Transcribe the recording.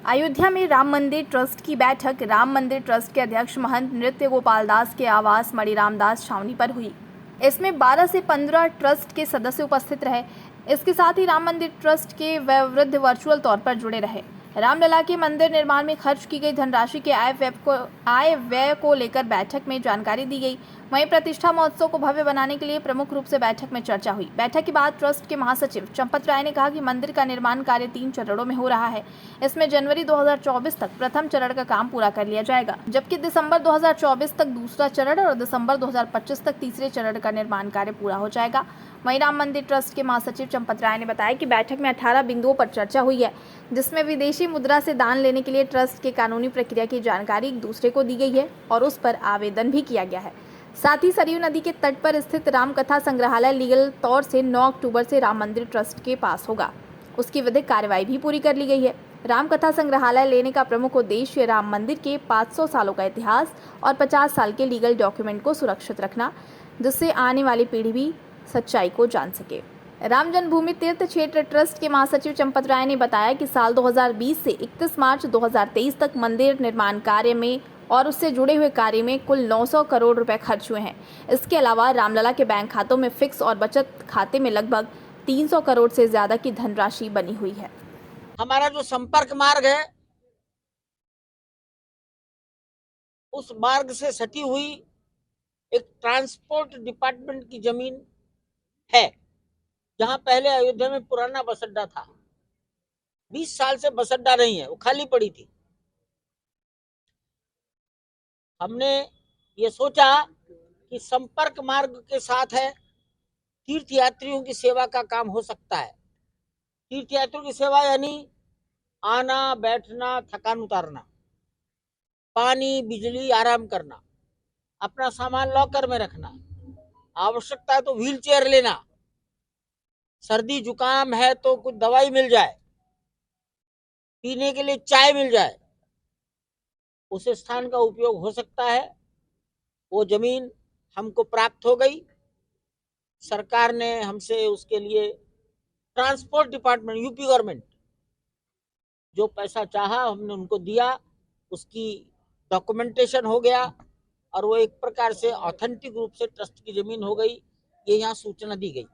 अयोध्या में राम मंदिर ट्रस्ट की बैठक राम मंदिर ट्रस्ट के अध्यक्ष महंत नृत्य गोपाल दास के आवास मणिराम दास छावनी पर हुई। इसमें 12 से 15 ट्रस्ट के सदस्य उपस्थित रहे। इसके साथ ही राम मंदिर ट्रस्ट के वयोवृद्ध वर्चुअल तौर पर जुड़े रहे। रामलला के मंदिर निर्माण में खर्च की गई धनराशि के आय व्यय को लेकर बैठक में जानकारी दी गई। वहीं प्रतिष्ठा महोत्सव को भव्य बनाने के लिए प्रमुख रूप से बैठक में चर्चा हुई। बैठक के बाद ट्रस्ट के महासचिव चंपत राय ने कहा कि मंदिर का निर्माण कार्य 3 चरणों में हो रहा है। इसमें जनवरी 2024 तक प्रथम चरण का काम पूरा कर लिया जाएगा, जबकि दिसंबर 2024 तक दूसरा चरण और दिसंबर 2025 तक तीसरे चरण का निर्माण कार्य पूरा हो जाएगा। वहीं राम मंदिर ट्रस्ट के महासचिव चंपत राय ने बताया कि बैठक में 18 बिंदुओं पर चर्चा हुई है, जिसमें विदेशी मुद्रा से दान लेने के लिए ट्रस्ट के कानूनी प्रक्रिया की जानकारी एक दूसरे को दी गई है और उस पर आवेदन भी किया गया है। साथ ही सरयू नदी के तट पर स्थित राम कथा संग्रहालय लीगल तौर से 9 अक्टूबर से राम मंदिर ट्रस्ट के पास होगा। उसकी विधिक कार्रवाई भी पूरी कर ली गई है। राम कथा संग्रहालय लेने का प्रमुख उद्देश्य राम मंदिर के 500 सालों का इतिहास और 50 साल के लीगल डॉक्यूमेंट को सुरक्षित रखना, जिससे आने वाली पीढ़ी भी सच्चाई को जान सके। राम जन्मभूमि तीर्थ क्षेत्र ट्रस्ट के महासचिव चंपत राय ने बताया कि साल 2020 से 31 मार्च 2023 तक मंदिर निर्माण कार्य में और उससे जुड़े हुए कार्य में कुल 900 करोड़ रुपए खर्च हुए हैं। इसके अलावा रामलला के बैंक खातों में फिक्स और बचत खाते में लगभग 300 करोड़ से ज्यादा की धनराशि बनी हुई है। हमारा जो संपर्क मार्ग है, उस मार्ग से सटी हुई एक ट्रांसपोर्ट डिपार्टमेंट की जमीन है, जहां पहले अयोध्या में पुराना बस अड्डा था। 20 साल से बस अड्डा नहीं है, वो खाली पड़ी थी। हमने ये सोचा कि संपर्क मार्ग के साथ है, तीर्थ यात्रियों की सेवा का काम हो सकता है। तीर्थ यात्रियों की सेवा यानी आना, बैठना, थकान उतारना, पानी, बिजली, आराम करना, अपना सामान लॉकर में रखना, आवश्यकता है तो व्हील चेयर लेना, सर्दी जुकाम है तो कुछ दवाई मिल जाए, पीने के लिए चाय मिल जाए, उस स्थान का उपयोग हो सकता है। वो जमीन हमको प्राप्त हो गई। सरकार ने हमसे उसके लिए ट्रांसपोर्ट डिपार्टमेंट, यूपी गवर्नमेंट, जो पैसा चाहा हमने उनको दिया। उसकी डॉक्यूमेंटेशन हो गया और वो एक प्रकार से ऑथेंटिक रूप से ट्रस्ट की जमीन हो गई। ये यहाँ सूचना दी गई।